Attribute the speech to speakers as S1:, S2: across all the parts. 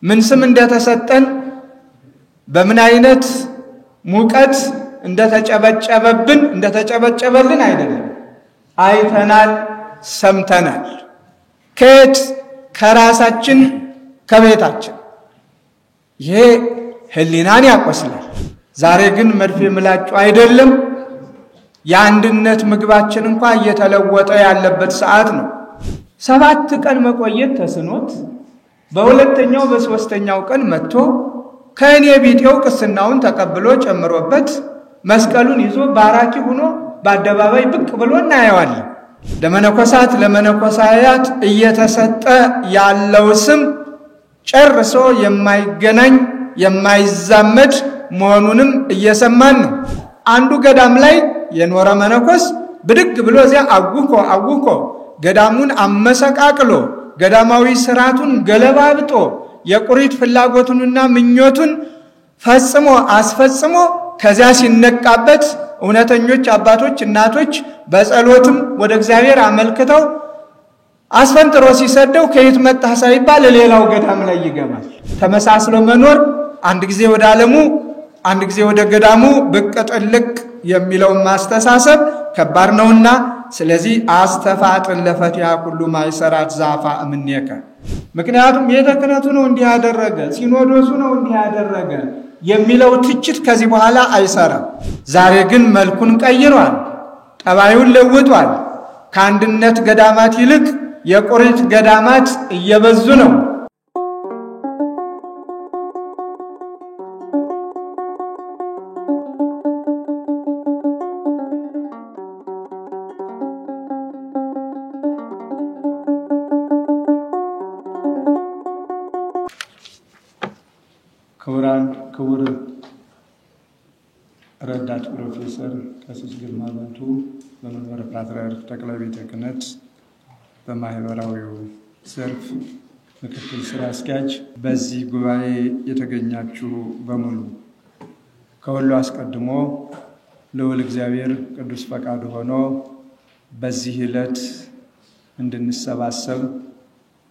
S1: ምን ስም እንደተሰጠን በምን አይነት ሙቀት እንደተጨበጨበልን አይደለም አይተናል ሰምተናል ከራሳችን ከቤታችን ይሄ ህሊናን ያቆስላል ዛሬ ግን መድፌ ምላጩ አይደለም የአንድነት ምግባችን እንኳን እየተለወጠ ያለበት ሰዓት ነው 7 ቀን መቆየት ተስኖት በሁለተኛው በሶስተኛው ቀን መጥቶ ከኔ ቢጤው ቅስናውን ተቀብሎ ጨምሮበት መስቀሉን ይዞ ባራኪ ሆኖ በአደባባይ ብቅ ብሎ እናየዋለን ለመነኮሳያት እየተሰጠ ያለው ስም ጨርሶ የማይገናኝ የማይዛመድ መሆኑንም እየሰማን ነው አንዱ ገዳም ላይ የኖረ መነኮስ ብድግ ብሎ እዚያ አውኮ ገዳሙን አመሰቃቅሎ ገዳማዊ ስራቱን ገለባብጦ የቁሪት ፍላጎቱንና ምኞቱን ፈጽሞ አስፈጽሞ ከዚያ ሲነቃበት እውነተኞች አባቶች እናቶች በጸሎትም ወደ እግዚአብሔር አመልክተው አስፈንጥሮ ሲሰደው ከየት መጣህ ሳይባል ሌላው ገዳም ላይ ይገባል ተመሳስሎ መኖር አንድ ጊዜ ወደ ዓለሙ አንድ ጊዜ ወደ ገዳሙ ብቅ ጥልቅ የሚለው ማስተሳሰብ ከባድ ነውና ስለዚህ አስተፋጥን ለፈቲያ ሁሉ ማይሰራት ዛፋ እምኔከ ምክንያቱም የተከነቱ ነው እንዲህ ያደረገ ሲኖዶሱ ነው እንዲህ ያደረገ የሚለው ትችት ከዚህ በኋላ አይሰራም ዛሬ ግን መልኩን ቀይሯል ጠባዩን ለውጧል ከአንድነት ገዳማት ይልቅ የቁሪት ገዳማት እየበዙ ነው ክቡር ረዳት ፕሮፌሰር ቀሲስ ግርማ ባንቱ በመንበረ ፓትርያርክ ጠቅላይ ቤተ ክህነት በማህበራዊው ዘርፍ ምክትል ስራ አስኪያጅ በዚህ ጉባኤ የተገኛችሁ በሙሉ ከሁሉ አስቀድሞ ልዑል እግዚአብሔር ቅዱስ ፈቃዱ ሆኖ በዚህ ዕለት እንድንሰባሰብ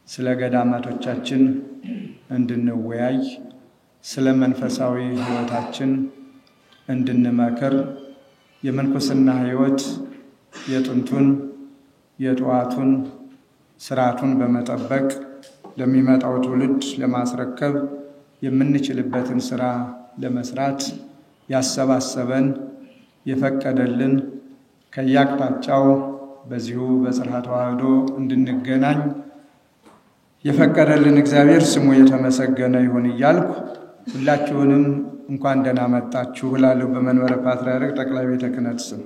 S1: ስለ ገዳማቶቻችን እንድንወያይ ስለ መንፈሳዊ ህይወታችን እንድንመክር የመንኩስና ህይወት የጥንቱን የጧቱን ስርዓቱን በመጠበቅ ለሚመጣው ትውልድ ለማስረከብ የምንችልበትን ስራ ለመስራት ያሰባሰበን የፈቀደልን ከያቅጣጫው በዚሁ በጽርሐ ተዋሕዶ እንድንገናኝ የፈቀደልን እግዚአብሔር ስሙ የተመሰገነ ይሁን እያልኩ ሁላችሁንም እንኳን ደህና መጣችሁ እላለሁ በመንበረ ፓትርያርክ ጠቅላይ ቤተ ክህነት ስም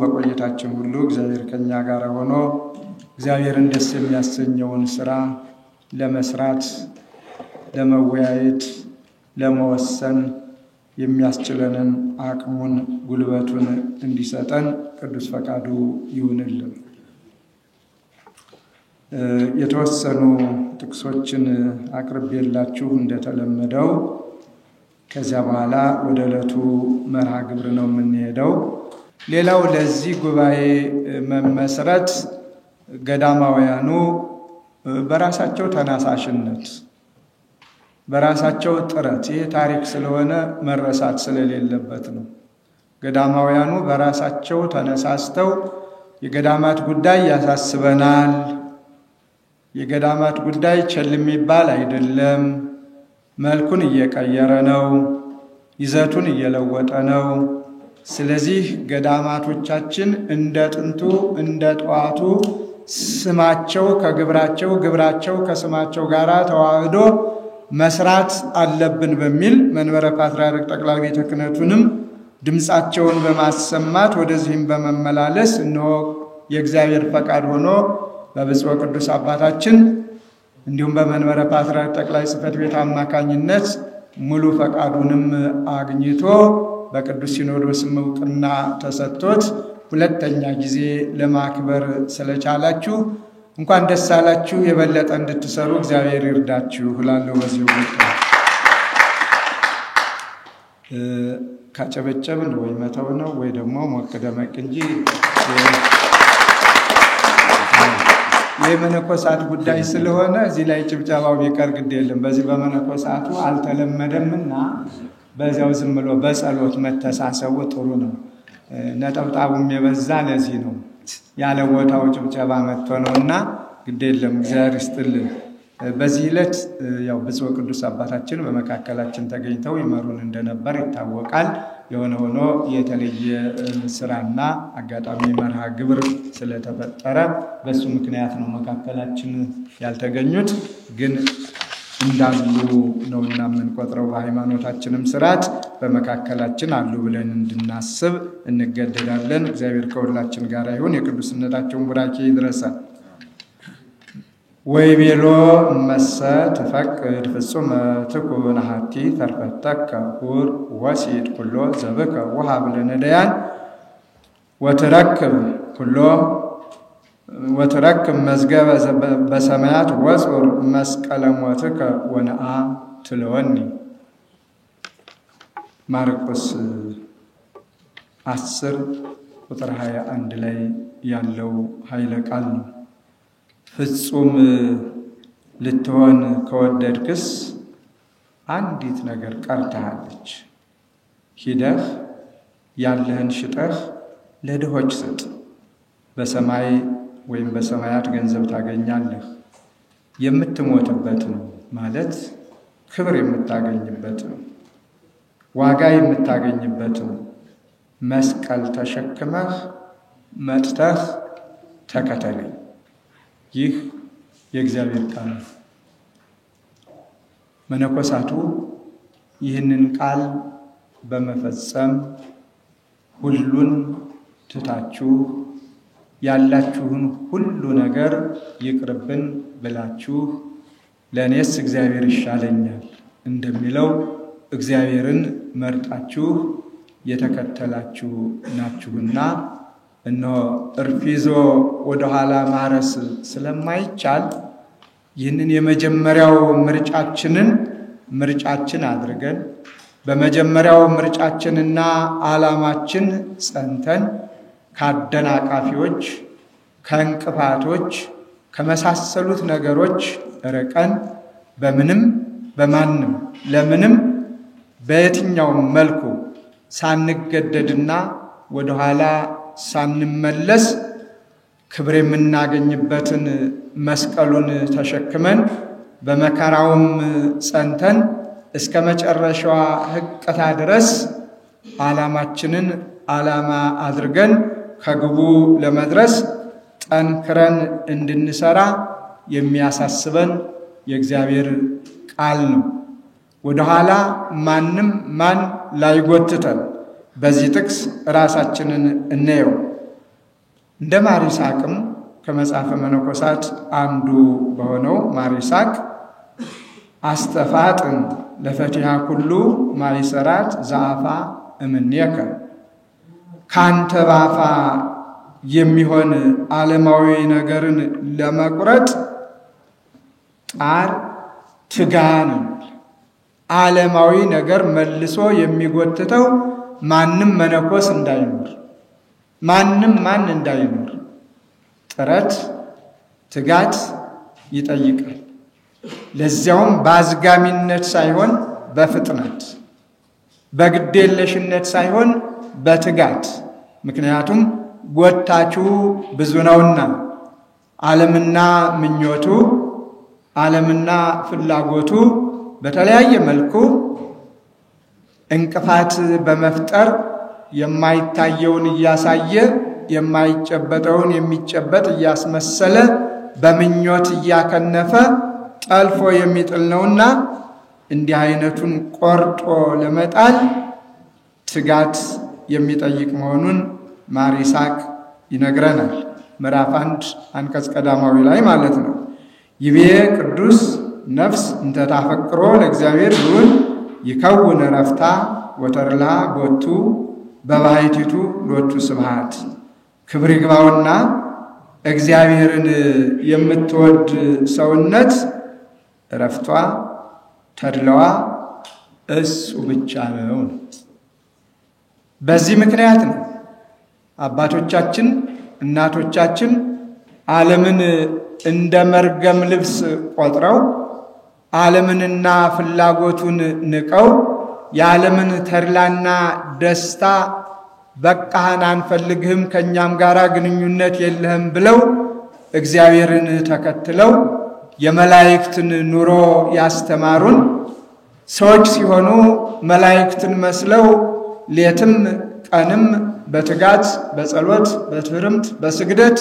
S1: በቆይታችን ሁሉ እግዚአብሔር ከኛ ጋር ሆኖ እግዚአብሔርን ደስ የሚያሰኘውን ስራ ለመስራት ለመወያየት ለመወሰን የሚያስችለንን አቅሙን ጉልበቱን እንዲሰጠን ቅዱስ ፈቃዱ ይሁንልን የተወሰኑ ጥቅሶችን አቅርቤላችሁ እንደተለመደው ከዚያ በኋላ ወደ ዕለቱ መርሃ ግብር ነው የምንሄደው ሌላው ለዚህ ጉባኤ መመስረት ገዳማውያኑ በራሳቸው ተነሳሽነት በራሳቸው ጥረት ይሄ ታሪክ ስለሆነ መረሳት ስለሌለበት ነው ገዳማውያኑ በራሳቸው ተነሳስተው የገዳማት ጉዳይ ያሳስበናል የገዳማት ጉዳይ ቸል የሚባል አይደለም መልኩን እየቀየረ ነው ይዘቱን እየለወጠ ነው ስለዚህ ገዳማቶቻችን እንደ ጥንቱ እንደ ጧቱ ስማቸው ከግብራቸው ግብራቸው ከስማቸው ጋራ ተዋህዶ መስራት አለብን በሚል መንበረ ፓትርያርክ ጠቅላይ ቤተ ክህነቱንም ድምጻቸውን በማሰማት ወደዚህም በመመላለስ እነሆ የእግዚአብሔር ፈቃድ ሆኖ በብፁዕ ቅዱስ አባታችን እንዲሁም በመንበረ ፓትርያርክ ጠቅላይ ጽሕፈት ቤት አማካኝነት ሙሉ ፈቃዱንም አግኝቶ በቅዱስ ሲኖዶስ ዕውቅና ተሰጥቶት ሁለተኛ ጊዜ ለማክበር ስለቻላችሁ እንኳን ደስ አላችሁ የበለጠ እንድትሰሩ እግዚአብሔር ይርዳችሁ እላለሁ በዚሁ ካጨበጨብን ወይ መተው ነው ወይ ደግሞ ሞቅ ደመቅ እንጂ የመነኮሳት ጉዳይ ስለሆነ እዚህ ላይ ጭብጨባው ቢቀር ግድ የለም። በዚህ በመነኮሳቱ አልተለመደምና በዚያው ዝም ብሎ በጸሎት መተሳሰቡ ጥሩ ነው። ነጠብጣቡም የበዛ ለዚህ ነው ያለ ቦታው ጭብጨባ መጥቶ ነውና ግድ የለም። እግዚአብሔር ይስጥልን። በዚህ ዕለት ያው ብፁዕ ቅዱስ አባታችን በመካከላችን ተገኝተው ይመሩን እንደነበር ይታወቃል። የሆነ ሆኖ የተለየ ስራና አጋጣሚ መርሃ ግብር ስለተፈጠረ በሱ ምክንያት ነው መካከላችን ያልተገኙት። ግን እንዳሉ ነውና የምንቆጥረው በሃይማኖታችንም ስርዓት በመካከላችን አሉ ብለን እንድናስብ እንገደዳለን። እግዚአብሔር ከሁላችን ጋር ይሁን። የቅዱስነታቸውን ቡራኬ ይድረሳል። ወይቤሎ መሰ ተፈቅድ ፍጹም ትኩን ሀቲ ተርፈተከ ሁር ወሲድ ኩሎ ዘብከ ወሃብ ለነዳያን ወተረክብ መዝገበ በሰማያት ወጽር መስቀለ ሞትከ ወነአ ትለወኒ። ማርቆስ 10 ቁጥር 21 ላይ ያለው ኃይለ ቃል ነው። ፍጹም ልትሆን ከወደድክስ አንዲት ነገር ቀርታለች። ሂደህ ያለህን ሽጠህ ለድሆች ስጥ፣ በሰማይ ወይም በሰማያት ገንዘብ ታገኛለህ። የምትሞትበት ነው ማለት ክብር የምታገኝበት ነው፣ ዋጋ የምታገኝበት ነው። መስቀል ተሸክመህ መጥተህ ተከተለኝ። ይህ የእግዚአብሔር ቃል ነው። መነኮሳቱ ይህንን ቃል በመፈጸም ሁሉን ትታችሁ ያላችሁን ሁሉ ነገር ይቅርብን ብላችሁ ለኔስ እግዚአብሔር ይሻለኛል እንደሚለው እግዚአብሔርን መርጣችሁ የተከተላችሁ ናችሁና እነሆ እርፊዞ ወደ ኋላ ማረስ ስለማይቻል ይህንን የመጀመሪያው ምርጫችን አድርገን በመጀመሪያው ምርጫችንና ዓላማችን ጸንተን ካደናቃፊዎች፣ ከእንቅፋቶች፣ ከመሳሰሉት ነገሮች ርቀን በምንም በማንም ለምንም በየትኛው መልኩ ሳንገደድና ወደ ኋላ ሳንመለስ ክብር የምናገኝበትን መስቀሉን ተሸክመን በመከራውም ጸንተን እስከ መጨረሻዋ ህቅታ ድረስ ዓላማችንን ዓላማ አድርገን ከግቡ ለመድረስ ጠንክረን እንድንሰራ የሚያሳስበን የእግዚአብሔር ቃል ነው። ወደ ኋላ ማንም ማን ላይጎትተን በዚህ ጥቅስ ራሳችንን እንየው። እንደ ማር ይስሐቅም ከመጽሐፈ መነኮሳት አንዱ በሆነው ማር ይስሐቅ አስተፋጥን ለፈቲሃ ኩሉ ማይሰራት ዛፋ እምኔከ፣ ካንተ ባፋ የሚሆን ዓለማዊ ነገርን ለመቁረጥ ጣር ትጋን። ዓለማዊ ነገር መልሶ የሚጎትተው ማንም መነኮስ እንዳይኖር፣ ማንም ማን እንዳይኖር ጥረት ትጋት ይጠይቃል። ለዚያውም በአዝጋሚነት ሳይሆን በፍጥነት፣ በግዴለሽነት ሳይሆን በትጋት። ምክንያቱም ጎታቹ ብዙ ነውና ዓለምና ምኞቱ፣ ዓለምና ፍላጎቱ በተለያየ መልኩ እንቅፋት በመፍጠር የማይታየውን እያሳየ የማይጨበጠውን የሚጨበጥ እያስመሰለ በምኞት እያከነፈ ጠልፎ የሚጥል ነውና እንዲህ አይነቱን ቆርጦ ለመጣል ትጋት የሚጠይቅ መሆኑን ማር ይስሐቅ ይነግረናል። ምዕራፍ 1 አንቀጽ ቀዳማዊ ላይ ማለት ነው። ይቤ ቅዱስ ነፍስ እንተ ታፈቅሮ ለእግዚአብሔር ይሁን ይከውን ረፍታ ወተርላ ቦቱ በባሕቲቱ ሎቱ ስብሐት። ክብር ይግባውና እግዚአብሔርን የምትወድ ሰውነት ረፍቷ ተድላዋ እሱ ብቻ ነው። በዚህ ምክንያት ነው አባቶቻችን እናቶቻችን ዓለምን እንደ መርገም ልብስ ቆጥረው ዓለምንና ፍላጎቱን ንቀው የዓለምን ተድላና ደስታ በቃህን አንፈልግህም ከኛም ጋራ ግንኙነት የለህም ብለው እግዚአብሔርን ተከትለው የመላእክትን ኑሮ ያስተማሩን ሰዎች ሲሆኑ መላእክትን መስለው ሌትም ቀንም በትጋት በጸሎት በትህርምት በስግደት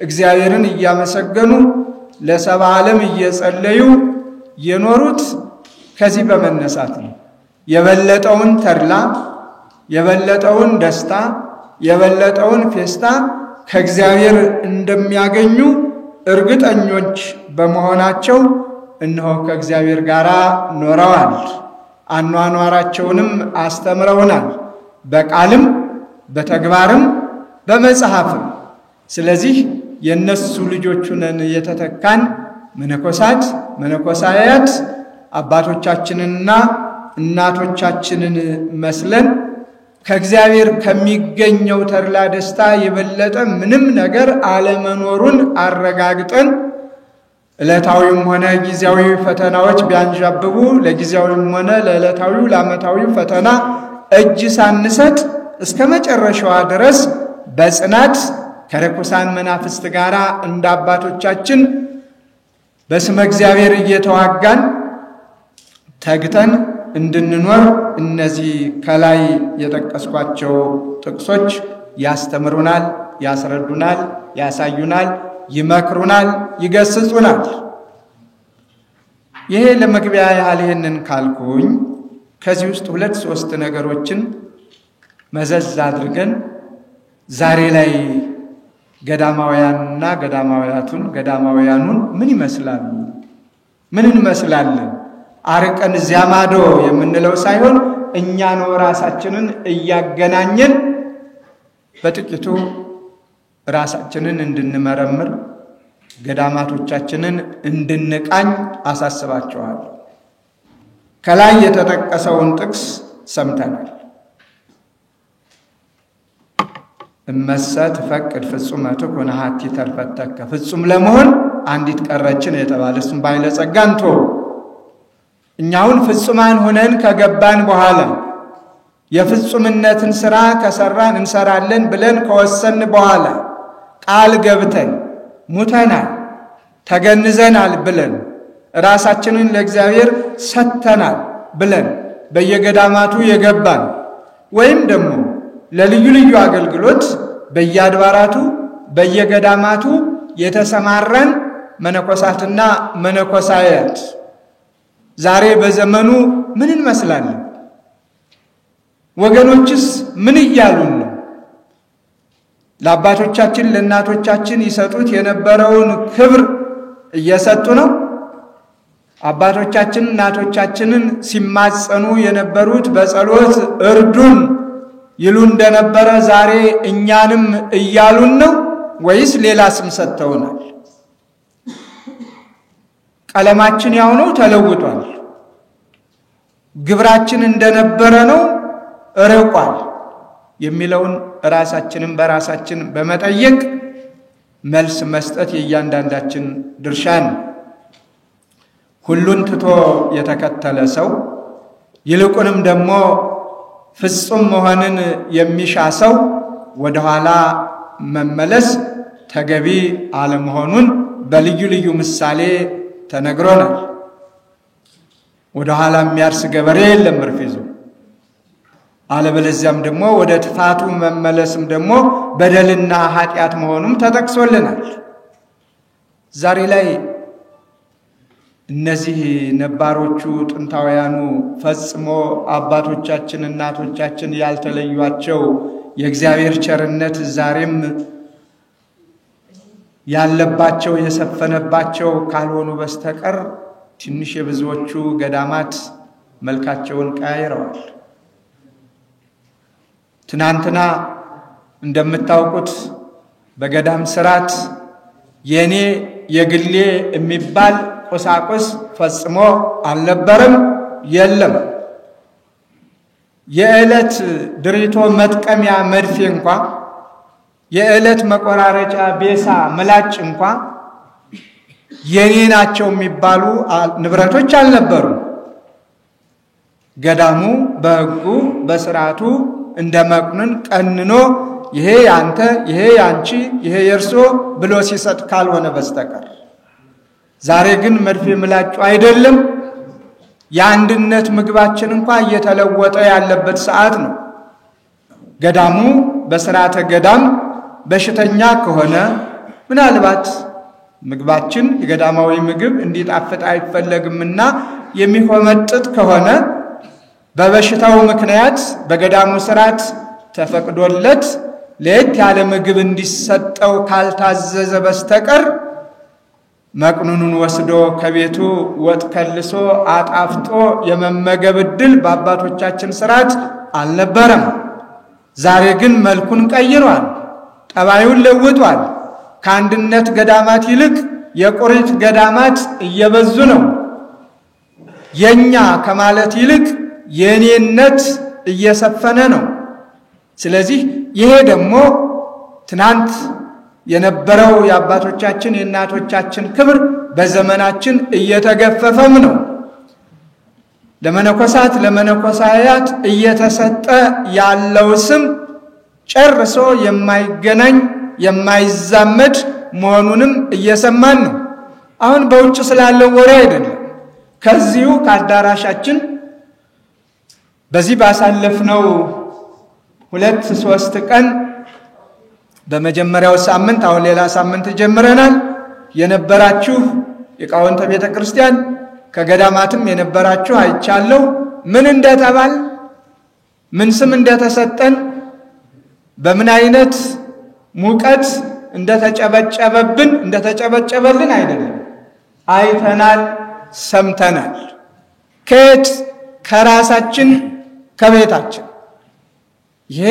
S1: እግዚአብሔርን እያመሰገኑ ለሰባ ዓለም እየጸለዩ የኖሩት ከዚህ በመነሳት ነው። የበለጠውን ተድላ የበለጠውን ደስታ የበለጠውን ፌስታ ከእግዚአብሔር እንደሚያገኙ እርግጠኞች በመሆናቸው እነሆ ከእግዚአብሔር ጋር ኖረዋል። አኗኗራቸውንም አስተምረውናል፣ በቃልም በተግባርም በመጽሐፍም። ስለዚህ የነሱ ልጆች ነን የተተካን መነኮሳት መነኮሳያት አባቶቻችንና እናቶቻችንን መስለን ከእግዚአብሔር ከሚገኘው ተድላ ደስታ የበለጠ ምንም ነገር አለመኖሩን አረጋግጠን ዕለታዊም ሆነ ጊዜያዊ ፈተናዎች ቢያንዣብቡ ለጊዜያዊም ሆነ ለዕለታዊው ለዓመታዊው ፈተና እጅ ሳንሰጥ እስከ መጨረሻዋ ድረስ በጽናት ከርኩሳን መናፍስት ጋር እንደ አባቶቻችን በስመ እግዚአብሔር እየተዋጋን ተግተን እንድንኖር እነዚህ ከላይ የጠቀስኳቸው ጥቅሶች ያስተምሩናል፣ ያስረዱናል፣ ያሳዩናል፣ ይመክሩናል፣ ይገስጹናል። ይሄ ለመግቢያ ያህል ይሄንን ካልኩኝ ከዚህ ውስጥ 2-3 ነገሮችን መዘዝ አድርገን ዛሬ ላይ ገዳማውያንና ገዳማውያኑን ምን ይመስላሉ? ምን እንመስላለን? አርቀን እዚያ ማዶ የምንለው ሳይሆን እኛ ነው ራሳችንን እያገናኘን በጥቂቱ ራሳችንን እንድንመረምር ገዳማቶቻችንን እንድንቃኝ አሳስባቸዋለሁ። ከላይ የተጠቀሰውን ጥቅስ ሰምተናል። እመሰ ትፈቅድ ፍጹመ ትኩን ሀቲ ተርፈተከ፣ ፍጹም ለመሆን አንዲት ቀረችን የተባለ እሱም ባለጸጋንቶ እኛውን ፍጹማን ሆነን ከገባን በኋላ የፍጹምነትን ሥራ ከሰራን እንሰራለን ብለን ከወሰን በኋላ ቃል ገብተን ሙተናል ተገንዘናል ብለን ራሳችንን ለእግዚአብሔር ሰጥተናል ብለን በየገዳማቱ የገባን ወይም ደግሞ ለልዩ ልዩ አገልግሎት በየአድባራቱ በየገዳማቱ የተሰማራን መነኮሳትና መነኮሳያት ዛሬ በዘመኑ ምን እንመስላለን? ወገኖችስ ምን እያሉን ነው? ለአባቶቻችን ለእናቶቻችን ይሰጡት የነበረውን ክብር እየሰጡ ነው? አባቶቻችን እናቶቻችንን ሲማጸኑ የነበሩት በጸሎት እርዱን ይሉ እንደነበረ ዛሬ እኛንም እያሉን ነው ወይስ ሌላ ስም ሰጥተውናል? ቀለማችን ያው ነው ተለውጧል? ግብራችን እንደነበረ ነው ርቋል? የሚለውን ራሳችንን በራሳችን በመጠየቅ መልስ መስጠት የእያንዳንዳችን ድርሻ ነው። ሁሉን ትቶ የተከተለ ሰው ይልቁንም ደግሞ ፍጹም መሆንን የሚሻ ሰው ወደ ኋላ መመለስ ተገቢ አለመሆኑን በልዩ ልዩ ምሳሌ ተነግሮናል። ወደ ኋላ የሚያርስ ገበሬ የለም እርፍ ይዞ። አለበለዚያም ደግሞ ወደ ጥፋቱ መመለስም ደግሞ በደልና ኃጢአት መሆኑም ተጠቅሶልናል። ዛሬ ላይ እነዚህ ነባሮቹ ጥንታውያኑ ፈጽሞ አባቶቻችን እናቶቻችን ያልተለዩአቸው የእግዚአብሔር ቸርነት ዛሬም ያለባቸው የሰፈነባቸው ካልሆኑ በስተቀር ትንሽ የብዙዎቹ ገዳማት መልካቸውን ቀያይረዋል። ትናንትና እንደምታውቁት በገዳም ስርዓት የኔ የግሌ የሚባል ቁሳቁስ ፈጽሞ አልነበረም፣ የለም። የዕለት ድሪቶ መጥቀሚያ መድፌ እንኳን የዕለት መቆራረጫ ቤሳ ምላጭ እንኳን የኔ ናቸው የሚባሉ ንብረቶች አልነበሩ። ገዳሙ በሕጉ በሥርዓቱ እንደመቁንን ቀንኖ ይሄ ያንተ፣ ይሄ ያንቺ፣ ይሄ የርሶ ብሎ ሲሰጥ ካልሆነ በስተቀር ዛሬ ግን መድፌ ምላጩ አይደለም። የአንድነት ምግባችን እንኳን እየተለወጠ ያለበት ሰዓት ነው። ገዳሙ በሥርዓተ ገዳም በሽተኛ ከሆነ ምናልባት ምግባችን የገዳማዊ ምግብ እንዲጣፍጥ አይፈለግምና የሚቆመጥጥ ከሆነ በበሽታው ምክንያት በገዳሙ ሥርዓት ተፈቅዶለት ለየት ያለ ምግብ እንዲሰጠው ካልታዘዘ በስተቀር መቅኑኑን ወስዶ ከቤቱ ወጥ ከልሶ አጣፍጦ የመመገብ ዕድል በአባቶቻችን ሥርዓት አልነበረም። ዛሬ ግን መልኩን ቀይሯል፣ ጠባዩን ለውጧል። ከአንድነት ገዳማት ይልቅ የቁሪት ገዳማት እየበዙ ነው። የኛ ከማለት ይልቅ የኔነት እየሰፈነ ነው። ስለዚህ ይሄ ደግሞ ትናንት የነበረው የአባቶቻችን የእናቶቻችን ክብር በዘመናችን እየተገፈፈም ነው። ለመነኮሳት ለመነኮሳያት እየተሰጠ ያለው ስም ጨርሶ የማይገናኝ የማይዛመድ መሆኑንም እየሰማን ነው። አሁን በውጭ ስላለው ወሬ አይደለም። ከዚሁ ከአዳራሻችን በዚህ ባሳለፍነው 2-3 ቀን በመጀመሪያው ሳምንት አሁን ሌላ ሳምንት ጀምረናል የነበራችሁ የቃውንተ ቤተ ክርስቲያን ከገዳማትም የነበራችሁ አይቻለሁ። ምን እንደተባል ምን ስም እንደተሰጠን በምን አይነት ሙቀት እንደተጨበጨበብን እንደተጨበጨበልን አይደለም፣ አይተናል፣ ሰምተናል። ከየት ከራሳችን ከቤታችን። ይሄ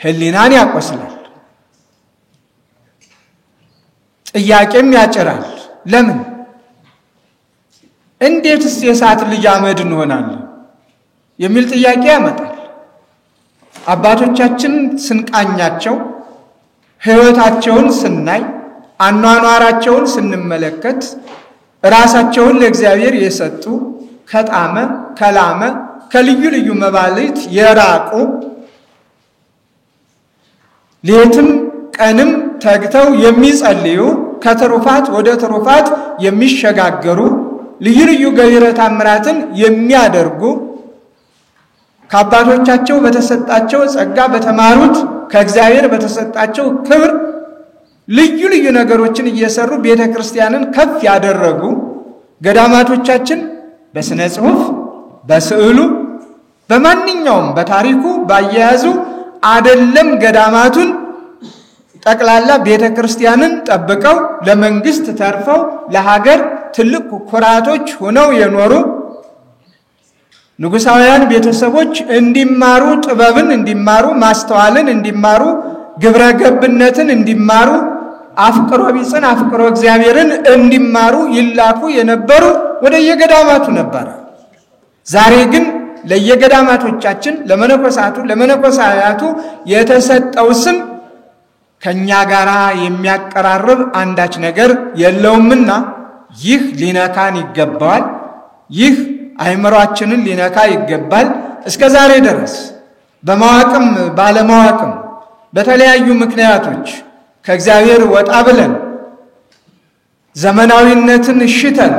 S1: ሕሊናን ያቆስላል፣ ጥያቄም ያጭራል። ለምን እንዴትስ የእሳት ልጅ አመድ እንሆናለን የሚል ጥያቄ ያመጣል። አባቶቻችን ስንቃኛቸው ሕይወታቸውን ስናይ አኗኗራቸውን ስንመለከት ራሳቸውን ለእግዚአብሔር የሰጡ ከጣመ ከላመ ከልዩ ልዩ መባልት የራቁ ሌትም ቀንም ተግተው የሚጸልዩ ከትሩፋት ወደ ትሩፋት የሚሸጋገሩ ልዩ ልዩ ገቢረ ተአምራትን የሚያደርጉ ከአባቶቻቸው በተሰጣቸው ጸጋ በተማሩት ከእግዚአብሔር በተሰጣቸው ክብር ልዩ ልዩ ነገሮችን እየሰሩ ቤተ ክርስቲያንን ከፍ ያደረጉ ገዳማቶቻችን በስነ ጽሑፍ በስዕሉ በማንኛውም በታሪኩ ባያያዙ አይደለም ገዳማቱን ጠቅላላ ቤተ ክርስቲያንን ጠብቀው ለመንግስት ተርፈው ለሀገር ትልቅ ኩራቶች ሆነው የኖሩ ንጉሳውያን ቤተሰቦች እንዲማሩ ጥበብን እንዲማሩ ማስተዋልን እንዲማሩ ግብረ ገብነትን እንዲማሩ አፍቅሮ ቢጽን አፍቅሮ እግዚአብሔርን እንዲማሩ ይላኩ የነበሩ ወደ የገዳማቱ ነበር። ዛሬ ግን ለየገዳማቶቻችን ለመነኮሳቱ ለመነኮሳያቱ የተሰጠው ስም ከኛ ጋራ የሚያቀራርብ አንዳች ነገር የለውምና ይህ ሊነካን ይገባል። ይህ አይምሮአችንን ሊነካ ይገባል። እስከ ዛሬ ድረስ በማዋቅም ባለማዋቅም በተለያዩ ምክንያቶች ከእግዚአብሔር ወጣ ብለን ዘመናዊነትን እሽተን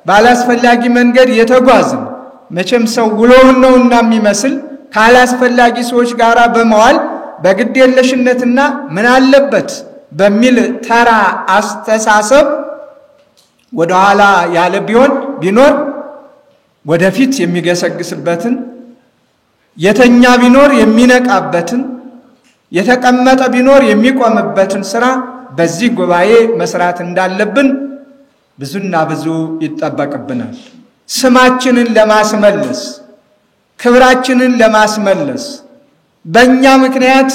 S1: ባላስፈላጊ መንገድ የተጓዝን መቼም ሰው ውሎውን ነውና የሚመስል ካላስፈላጊ ሰዎች ጋር በመዋል በግዴለሽነትና ምን አለበት በሚል ተራ አስተሳሰብ ወደ ኋላ ያለ ቢኖር ወደፊት የሚገሰግስበትን የተኛ ቢኖር የሚነቃበትን የተቀመጠ ቢኖር የሚቆምበትን ሥራ በዚህ ጉባኤ መስራት እንዳለብን ብዙና ብዙ ይጠበቅብናል። ስማችንን ለማስመለስ ክብራችንን ለማስመለስ በእኛ ምክንያት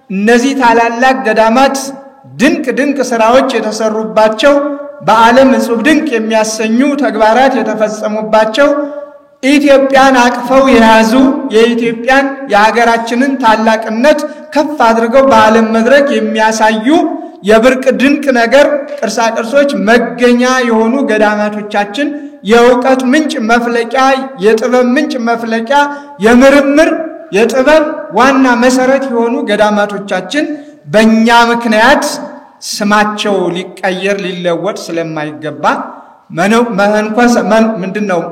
S1: እነዚህ ታላላቅ ገዳማት ድንቅ ድንቅ ሥራዎች የተሰሩባቸው በዓለም እጹብ ድንቅ የሚያሰኙ ተግባራት የተፈጸሙባቸው ኢትዮጵያን አቅፈው የያዙ የኢትዮጵያን የሀገራችንን ታላቅነት ከፍ አድርገው በዓለም መድረክ የሚያሳዩ የብርቅ ድንቅ ነገር ቅርሳ ቅርሶች መገኛ የሆኑ ገዳማቶቻችን የእውቀት ምንጭ መፍለቂያ፣ የጥበብ ምንጭ መፍለቂያ፣ የምርምር የጥበብ ዋና መሰረት የሆኑ ገዳማቶቻችን በእኛ ምክንያት ስማቸው ሊቀየር ሊለወጥ ስለማይገባ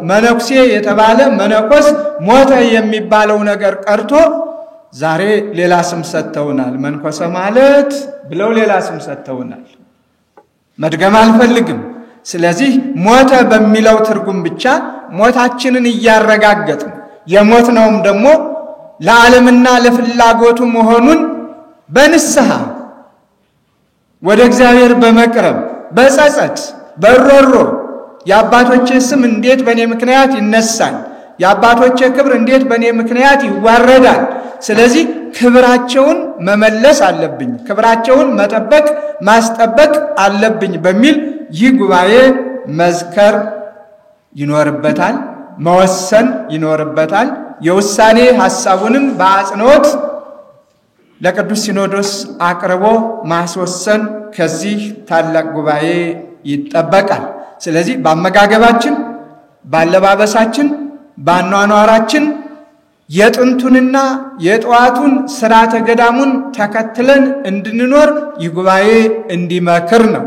S1: መነኩሴ የተባለ መነኮስ ሞተ የሚባለው ነገር ቀርቶ ዛሬ ሌላ ስም ሰጥተውናል። መንኮሰ ማለት ብለው ሌላ ስም ሰጥተውናል። መድገም አልፈልግም። ስለዚህ ሞተ በሚለው ትርጉም ብቻ ሞታችንን እያረጋገጥን የሞትነውም ደግሞ ለዓለምና ለፍላጎቱ መሆኑን በንስሐ ወደ እግዚአብሔር በመቅረብ በጸጸት በሮሮ የአባቶቼ ስም እንዴት በእኔ ምክንያት ይነሳል? የአባቶቼ ክብር እንዴት በእኔ ምክንያት ይዋረዳል? ስለዚህ ክብራቸውን መመለስ አለብኝ፣ ክብራቸውን መጠበቅ ማስጠበቅ አለብኝ በሚል ይህ ጉባኤ መዝከር ይኖርበታል፣ መወሰን ይኖርበታል። የውሳኔ ሐሳቡንም በአጽንኦት ለቅዱስ ሲኖዶስ አቅርቦ ማስወሰን ከዚህ ታላቅ ጉባኤ ይጠበቃል። ስለዚህ በአመጋገባችን፣ ባለባበሳችን፣ ባኗኗራችን የጥንቱንና የጠዋቱን ሥርዓተ ገዳሙን ተከትለን እንድንኖር ይህ ጉባኤ እንዲመክር ነው።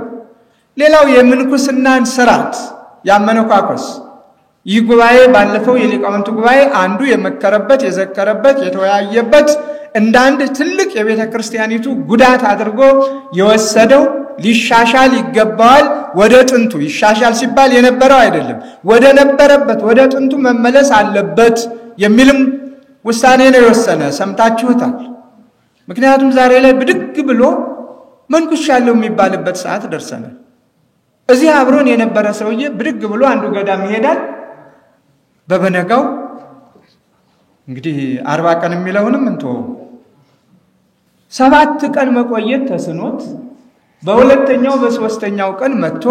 S1: ሌላው የምንኩስናን ሥርዓት ያመነኳኮስ ይህ ጉባኤ ባለፈው የሊቃውንቱ ጉባኤ አንዱ የመከረበት የዘከረበት የተወያየበት እንደ አንድ ትልቅ የቤተ ክርስቲያኒቱ ጉዳት አድርጎ የወሰደው ሊሻሻል ይገባዋል። ወደ ጥንቱ ይሻሻል ሲባል የነበረው አይደለም፣ ወደ ነበረበት ወደ ጥንቱ መመለስ አለበት የሚልም ውሳኔ ነው የወሰነ። ሰምታችሁታል። ምክንያቱም ዛሬ ላይ ብድግ ብሎ መንኩሻለሁ የሚባልበት ሰዓት ደርሰናል። እዚህ አብሮን የነበረ ሰውዬ ብድግ ብሎ አንዱ ገዳም ይሄዳል። በበነጋው እንግዲህ 40 ቀን የሚለውንም እንተው 7 ቀን መቆየት ተስኖት በሁለተኛው በሶስተኛው ቀን መጥቶ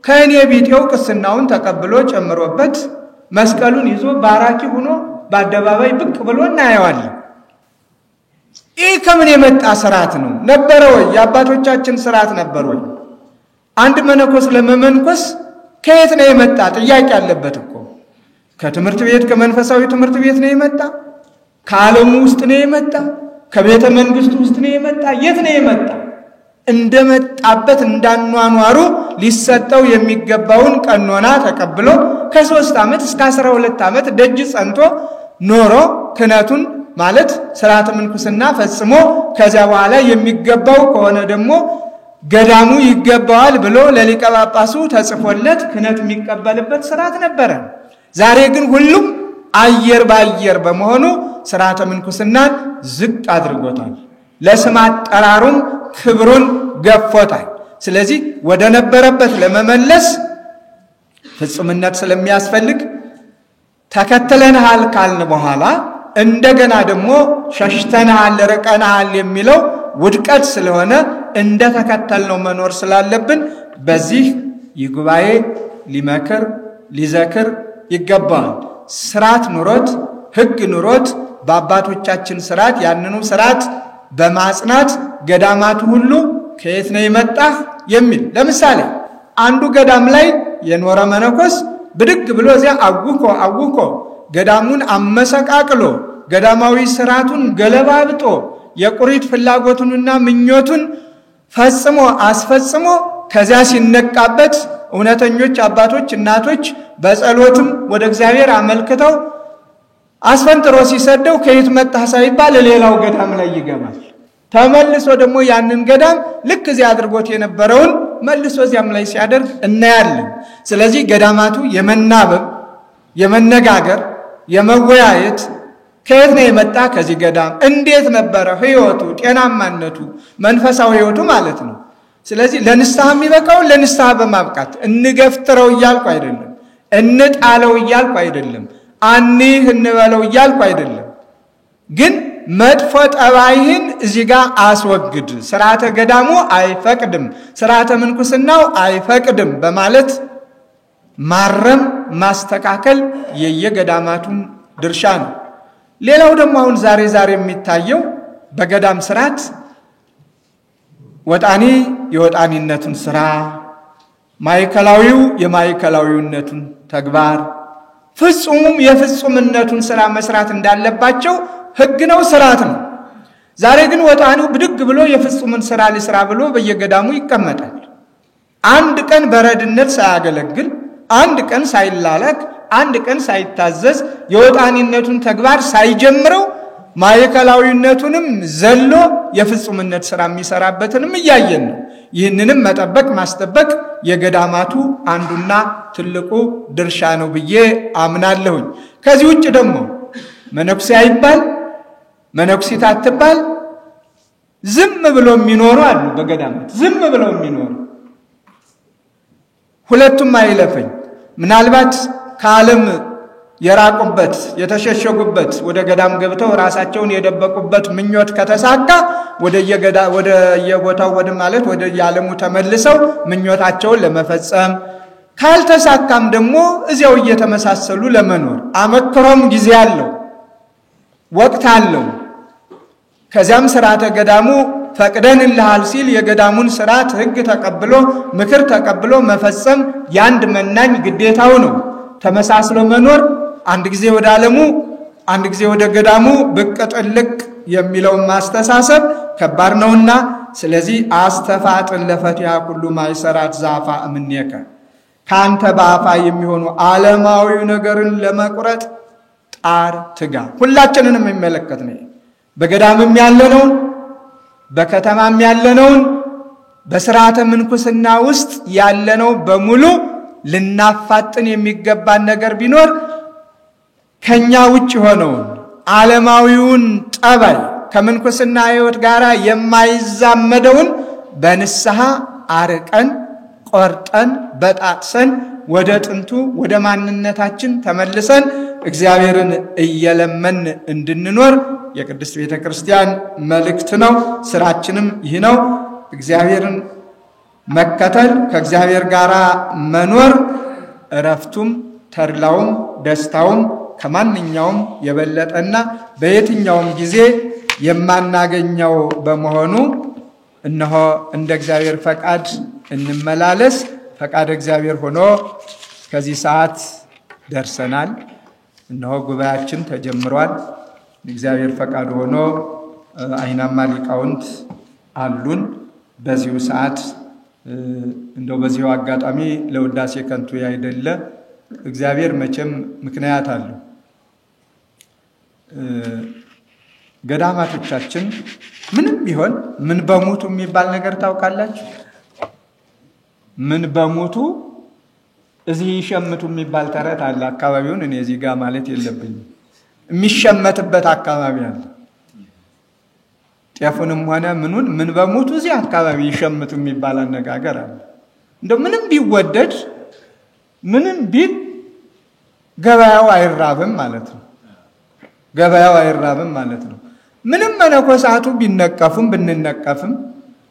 S1: ከእኔ ቢጤው ቅስናውን ተቀብሎ ጨምሮበት መስቀሉን ይዞ ባራኪ ሆኖ በአደባባይ ብቅ ብሎ እናየዋለን። ይህ ከምን የመጣ ሥርዓት ነው? ነበረ ወይ? የአባቶቻችን ሥርዓት ነበር ወይ? አንድ መነኮስ ለመመንኮስ ከየት ነው የመጣ? ጥያቄ አለበት እኮ። ከትምህርት ቤት ከመንፈሳዊ ትምህርት ቤት ነው የመጣ? ከዓለሙ ውስጥ ነው የመጣ? ከቤተ መንግስቱ ውስጥ ነው የመጣ? የት ነው የመጣ? እንደመጣበት እንዳኗኗሩ ሊሰጠው የሚገባውን ቀኖና ተቀብሎ ከ3 ዓመት እስከ 12 ዓመት ደጅ ጸንቶ ኖሮ ክህነቱን ማለት ሥርዓተ ምንኩስና ፈጽሞ ከዚያ በኋላ የሚገባው ከሆነ ደግሞ ገዳሙ ይገባዋል ብሎ ለሊቀ ጳጳሱ ተጽፎለት ክህነት የሚቀበልበት ሥርዓት ነበረ። ዛሬ ግን ሁሉም አየር ባየር በመሆኑ ሥርዓተ ምንኩስናን ዝቅ አድርጎታል። ለስም አጠራሩም ክብሩን ገፎታል። ስለዚህ ወደ ነበረበት ለመመለስ ፍጹምነት ስለሚያስፈልግ ተከተለናል ካልን በኋላ እንደገና ደግሞ ሸሽተናል ርቀናል የሚለው ውድቀት ስለሆነ እንደ ተከተልነው መኖር ስላለብን በዚህ ይህ ጉባኤ ሊመክር ሊዘክር ይገባል። ሥርዓት ኑሮት ሕግ ኑሮት በአባቶቻችን ሥርዓት ያንኑ ሥርዓት በማጽናት ገዳማቱ ሁሉ ከየት ነው የመጣህ የሚል ለምሳሌ አንዱ ገዳም ላይ የኖረ መነኮስ ብድግ ብሎ እዚያ አውኮ ገዳሙን አመሰቃቅሎ ገዳማዊ ሥርዓቱን ገለባብጦ የቁሪት ፍላጎቱንና ምኞቱን ፈጽሞ አስፈጽሞ ከዚያ ሲነቃበት እውነተኞች አባቶች እናቶች በጸሎትም ወደ እግዚአብሔር አመልክተው አስፈንጥሮ ሲሰደው ከየት መጣህ ሳይባል ሌላው ገዳም ላይ ይገባል። ተመልሶ ደግሞ ያንን ገዳም ልክ እዚያ አድርጎት የነበረውን መልሶ እዚያም ላይ ሲያደርግ እናያለን። ስለዚህ ገዳማቱ የመናበብ የመነጋገር የመወያየት ከየት ነው የመጣ ከዚህ ገዳም እንዴት ነበረ ህይወቱ ጤናማነቱ መንፈሳዊ ህይወቱ ማለት ነው። ስለዚህ ለንስሐ የሚበቃው ለንስሐ በማብቃት እንገፍትረው እያልኩ አይደለም፣ እንጣለው እያልኩ አይደለም፣ አንህ እንበለው እያልኩ አይደለም። ግን መጥፎ ጠባይን እዚህ ጋር አስወግድ፣ ሥርዓተ ገዳሙ አይፈቅድም፣ ሥርዓተ ምንኩስናው አይፈቅድም በማለት ማረም ማስተካከል የየገዳማቱን ድርሻ ነው። ሌላው ደግሞ አሁን ዛሬ የሚታየው በገዳም ሥርዓት ወጣኒ የወጣኒነቱን ስራ፣ ማይከላዊው የማይከላዊነቱን ተግባር፣ ፍጹሙም የፍጹምነቱን ስራ መስራት እንዳለባቸው ሕግ ነው፣ ስርዓት ነው። ዛሬ ግን ወጣኒው ብድግ ብሎ የፍጹምን ስራ ሊስራ ብሎ በየገዳሙ ይቀመጣል። አንድ ቀን በረድነት ሳያገለግል፣ አንድ ቀን ሳይላላክ፣ አንድ ቀን ሳይታዘዝ፣ የወጣኒነቱን ተግባር ሳይጀምረው ማይከላዊነቱንም ዘሎ የፍጹምነት ስራ የሚሰራበትንም እያየን ነው። ይህንንም መጠበቅ ማስጠበቅ የገዳማቱ አንዱና ትልቁ ድርሻ ነው ብዬ አምናለሁኝ። ከዚህ ውጭ ደግሞ መነኩሴ አይባል መነኩሲት አትባል ዝም ብሎ የሚኖሩ አሉ። በገዳማት ዝም ብሎ የሚኖሩ ሁለቱም አይለፈኝ። ምናልባት ከዓለም የራቁበት የተሸሸጉበት ወደ ገዳም ገብተው ራሳቸውን የደበቁበት ምኞት ከተሳካ ወደ የቦታው ወደ ማለት ወደ የዓለሙ ተመልሰው ምኞታቸውን ለመፈጸም፣ ካልተሳካም ደግሞ እዚያው እየተመሳሰሉ ለመኖር አመክሮም ጊዜ አለው፣ ወቅት አለው። ከዚያም ስርዓተ ገዳሙ ፈቅደንልሃል ሲል የገዳሙን ስርዓት ሕግ ተቀብሎ ምክር ተቀብሎ መፈጸም ያንድ መናኝ ግዴታው ነው። ተመሳስሎ መኖር አንድ ጊዜ ወደ ዓለሙ አንድ ጊዜ ወደ ገዳሙ ብቅ ጥልቅ የሚለው ማስተሳሰብ ከባድ ነውና፣ ስለዚህ አስተፋጥን ለፈቲያ ሁሉ ማይሰራት ዛፋ እምኔከ ካንተ በአፋ የሚሆኑ ዓለማዊ ነገርን ለመቁረጥ ጣር ትጋ። ሁላችንንም የሚመለከት ነው። በገዳምም ያለነውን በከተማም ያለነውን በስርዓተ ምንኩስና ውስጥ ያለነው በሙሉ ልናፋጥን የሚገባን ነገር ቢኖር ከኛ ውጭ ሆነውን ዓለማዊውን ጠባይ ከምንኩስና ሕይወት ጋር የማይዛመደውን በንስሐ አርቀን ቆርጠን በጣጥሰን ወደ ጥንቱ ወደ ማንነታችን ተመልሰን እግዚአብሔርን እየለመን እንድንኖር የቅድስት ቤተክርስቲያን መልእክት ነው። ስራችንም ይህ ነው። እግዚአብሔርን መከተል፣ ከእግዚአብሔር ጋር መኖር እረፍቱም ተድላውም ደስታውም ከማንኛውም የበለጠና በየትኛውም ጊዜ የማናገኘው በመሆኑ እነሆ እንደ እግዚአብሔር ፈቃድ እንመላለስ። ፈቃድ እግዚአብሔር ሆኖ ከዚህ ሰዓት ደርሰናል። እነሆ ጉባኤያችን ተጀምሯል። እግዚአብሔር ፈቃድ ሆኖ አይናማ ሊቃውንት አሉን። በዚሁ ሰዓት እንደው በዚሁ አጋጣሚ ለውዳሴ ከንቱ ያይደለ እግዚአብሔር መቼም ምክንያት አለው። ገዳማቶቻችን ምንም ቢሆን ምን በሞቱ የሚባል ነገር ታውቃላችሁ? ምን በሞቱ እዚህ ይሸምቱ የሚባል ተረት አለ። አካባቢውን እኔ እዚህ ጋር ማለት የለብኝም። የሚሸመትበት አካባቢ አለ። ጤፉንም ሆነ ምኑን ምን በሞቱ እዚህ አካባቢ ይሸምቱ የሚባል አነጋገር አለ። እንደው ምንም ቢወደድ ምንም ቢል ገበያው አይራብም ማለት ነው። ገበያው አይራብም ማለት ነው። ምንም መነኮሳቱ ቢነቀፉም ብንነቀፍም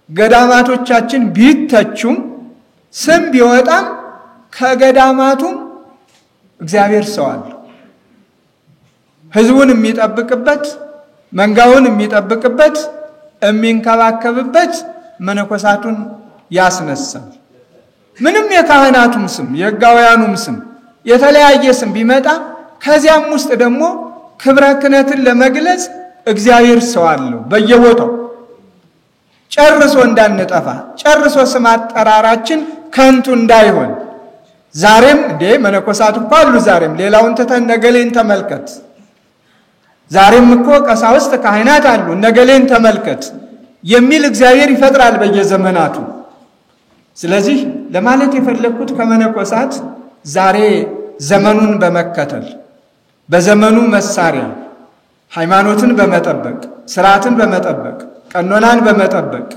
S1: ገዳማቶቻችን ቢተቹም ስም ቢወጣም ከገዳማቱም እግዚአብሔር ሰው አለ። ሕዝቡን የሚጠብቅበት መንጋውን የሚጠብቅበት የሚንከባከብበት መነኮሳቱን ያስነሳል። ምንም የካህናቱም ስም የሕጋውያኑም ስም የተለያየ ስም ቢመጣ ከዚያም ውስጥ ደግሞ ክብረ ክህነትን ለመግለጽ እግዚአብሔር ሰው አለው በየቦታው። ጨርሶ እንዳንጠፋ ጨርሶ ስም አጠራራችን ከንቱ እንዳይሆን ዛሬም እንዴ መነኮሳት እኮ አሉ። ዛሬም ሌላውን ተተን ነገሌን ተመልከት። ዛሬም እኮ ቀሳውስት ካህናት አሉ፣ ነገሌን ተመልከት የሚል እግዚአብሔር ይፈጥራል በየዘመናቱ። ስለዚህ ለማለት የፈለኩት ከመነኮሳት ዛሬ ዘመኑን በመከተል በዘመኑ መሳሪያ ሃይማኖትን በመጠበቅ ስርዓትን በመጠበቅ ቀኖናን በመጠበቅ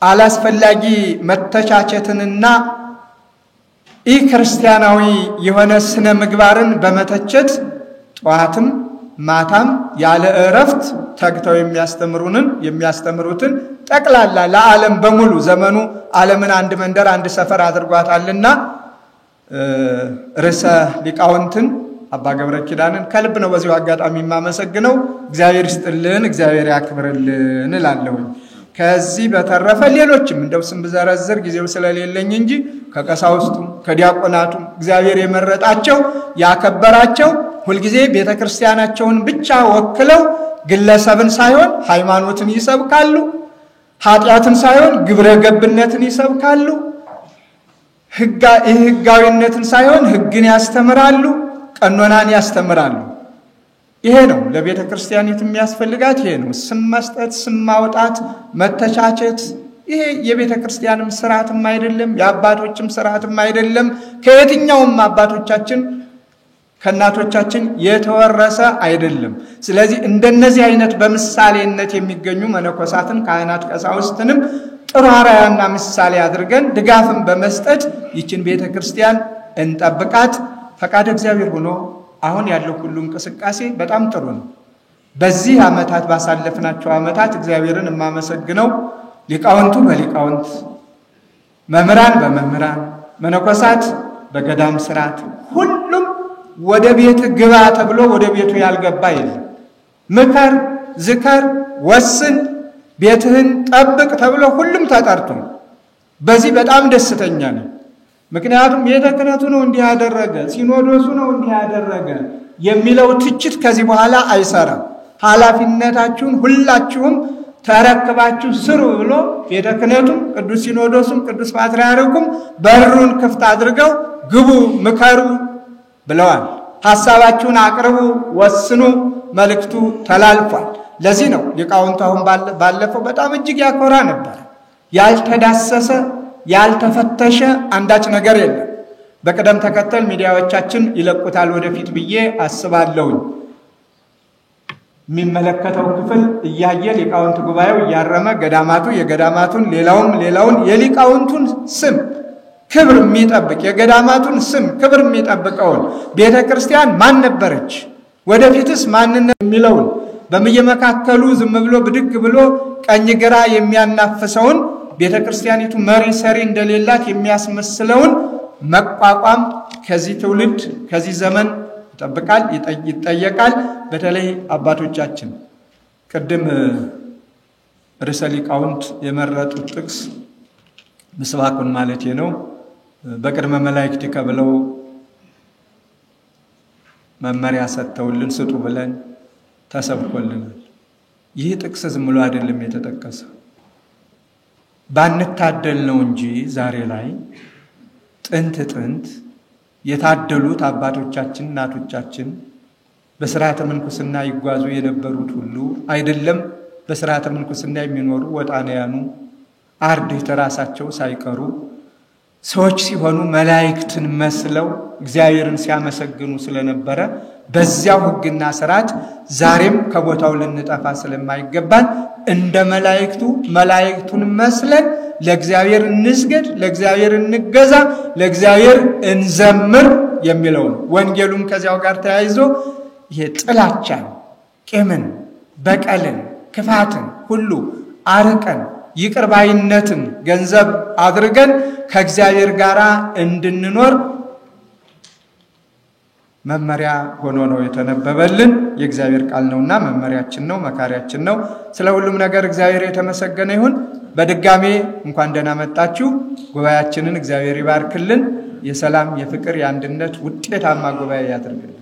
S1: አላስፈላጊ መተቻቸትንና ክርስቲያናዊ የሆነ ስነ ምግባርን በመተቸት ጧትም ማታም ያለ እረፍት ተግተው የሚያስተምሩትን ጠቅላላ ለዓለም በሙሉ ዘመኑ ዓለምን አንድ መንደር አንድ ሰፈር አድርጓታልና ርዕሰ ሊቃውንትን አባ ገብረ ኪዳንን ከልብ ነው በዚሁ አጋጣሚ የማመሰግነው። እግዚአብሔር ይስጥልን፣ እግዚአብሔር ያክብርልን እላለሁኝ። ከዚህ በተረፈ ሌሎችም እንደው ስም ብዘረዝር ጊዜው ስለሌለኝ እንጂ ከቀሳውስቱ ከዲያቆናቱ እግዚአብሔር የመረጣቸው ያከበራቸው ሁልጊዜ ቤተክርስቲያናቸውን ብቻ ወክለው ግለሰብን ሳይሆን ሃይማኖትን ይሰብካሉ፣ ኃጢአትን ሳይሆን ግብረ ገብነትን ይሰብካሉ፣ ህጋዊነትን ሳይሆን ህግን ያስተምራሉ፣ ቀኖናን ያስተምራሉ። ይሄ ነው ለቤተ ክርስቲያኒቱ የሚያስፈልጋት። ይሄ ነው ስም መስጠት፣ ስም ማውጣት፣ መተቻቸት። ይሄ የቤተ ክርስቲያንም ስርዓትም አይደለም፣ የአባቶችም ስርዓትም አይደለም። ከየትኛውም አባቶቻችን ከእናቶቻችን የተወረሰ አይደለም። ስለዚህ እንደነዚህ አይነት በምሳሌነት የሚገኙ መነኮሳትን፣ ካህናት፣ ቀሳውስትንም ጥሩ አርአያና ምሳሌ አድርገን ድጋፍን በመስጠት ይችን ቤተ ክርስቲያን እንጠብቃት። ፈቃድ እግዚአብሔር ሆኖ አሁን ያለው ሁሉ እንቅስቃሴ በጣም ጥሩ ነው። በዚህ ዓመታት ባሳለፍናቸው ዓመታት እግዚአብሔርን የማመሰግነው ሊቃውንቱ በሊቃውንት፣ መምህራን በመምህራን፣ መነኮሳት በገዳም ስርዓት ሁሉም ወደ ቤት ግባ ተብሎ ወደ ቤቱ ያልገባ የለም። ምከር፣ ዝከር፣ ወስን፣ ቤትህን ጠብቅ ተብሎ ሁሉም ተጠርቶ በዚህ በጣም ደስተኛ ነኝ። ምክንያቱም ቤተ ክህነቱ ነው እንዲህ ያደረገ፣ ሲኖዶሱ ነው እንዲህ ያደረገ የሚለው ትችት ከዚህ በኋላ አይሰራም። ኃላፊነታችሁን ሁላችሁም ተረክባችሁ ስሩ ብሎ ቤተ ክህነቱም ቅዱስ ሲኖዶሱም ቅዱስ ፓትርያርኩም በሩን ክፍት አድርገው ግቡ፣ ምከሩ ብለዋል። ሐሳባችሁን አቅርቡ፣ ወስኑ፣ መልእክቱ ተላልፏል። ለዚህ ነው ሊቃውንቱ አሁን ባለፈው በጣም እጅግ ያኮራ ነበር። ያልተዳሰሰ ያልተፈተሸ አንዳች ነገር የለም። በቅደም ተከተል ሚዲያዎቻችን ይለቁታል ወደፊት ብዬ አስባለሁ። የሚመለከተው ክፍል እያየ ሊቃውንት ጉባኤው እያረመ ገዳማቱ የገዳማቱን ሌላውን የሊቃውንቱን ስም ክብር የሚጠብቅ የገዳማቱን ስም ክብር የሚጠብቀውን ቤተ ክርስቲያን ማን ነበረች፣ ወደፊትስ ማንነት የሚለውን በመየመካከሉ ዝም ብሎ ብድግ ብሎ ቀኝ ግራ የሚያናፍሰውን ቤተ ክርስቲያኒቱ መሪ ሰሪ እንደሌላት የሚያስመስለውን መቋቋም ከዚህ ትውልድ ከዚህ ዘመን ይጠየቃል። በተለይ አባቶቻችን ቅድም ርዕሰ ሊቃውንት የመረጡት ጥቅስ ምስባኩን ማለት ነው። በቅድመ መላእክት ከብለው መመሪያ ሰጥተውልን ስጡ ብለን ተሰብኮልናል። ይህ ጥቅስ ዝም ብሎ አይደለም የተጠቀሰው፣ ባንታደል ነው እንጂ ዛሬ ላይ ጥንት የታደሉት አባቶቻችን እናቶቻችን በሥርዓተ ምንኩስና ይጓዙ የነበሩት ሁሉ አይደለም በሥርዓተ ምንኩስና የሚኖሩ ወጣንያኑ አርድእት ራሳቸው ሳይቀሩ ሰዎች ሲሆኑ መላእክትን መስለው እግዚአብሔርን ሲያመሰግኑ ስለነበረ በዚያው ሕግና ሥርዓት ዛሬም ከቦታው ልንጠፋ ስለማይገባን እንደ መላእክቱን መስለን ለእግዚአብሔር እንስገድ፣ ለእግዚአብሔር እንገዛ፣ ለእግዚአብሔር እንዘምር የሚለው ነው። ወንጌሉም ከዚያው ጋር ተያይዞ ይሄ ጥላቻን፣ ቂምን፣ በቀልን፣ ክፋትን ሁሉ አርቀን ይቅር ባይነትን ገንዘብ አድርገን ከእግዚአብሔር ጋር እንድንኖር መመሪያ ሆኖ ነው የተነበበልን። የእግዚአብሔር ቃል ነውና መመሪያችን ነው፣ መካሪያችን ነው። ስለ ሁሉም ነገር እግዚአብሔር የተመሰገነ ይሁን። በድጋሜ እንኳን ደህና መጣችሁ። ጉባኤያችንን እግዚአብሔር ይባርክልን። የሰላም፣ የፍቅር፣ የአንድነት ውጤታማ ጉባኤ ያድርግልን።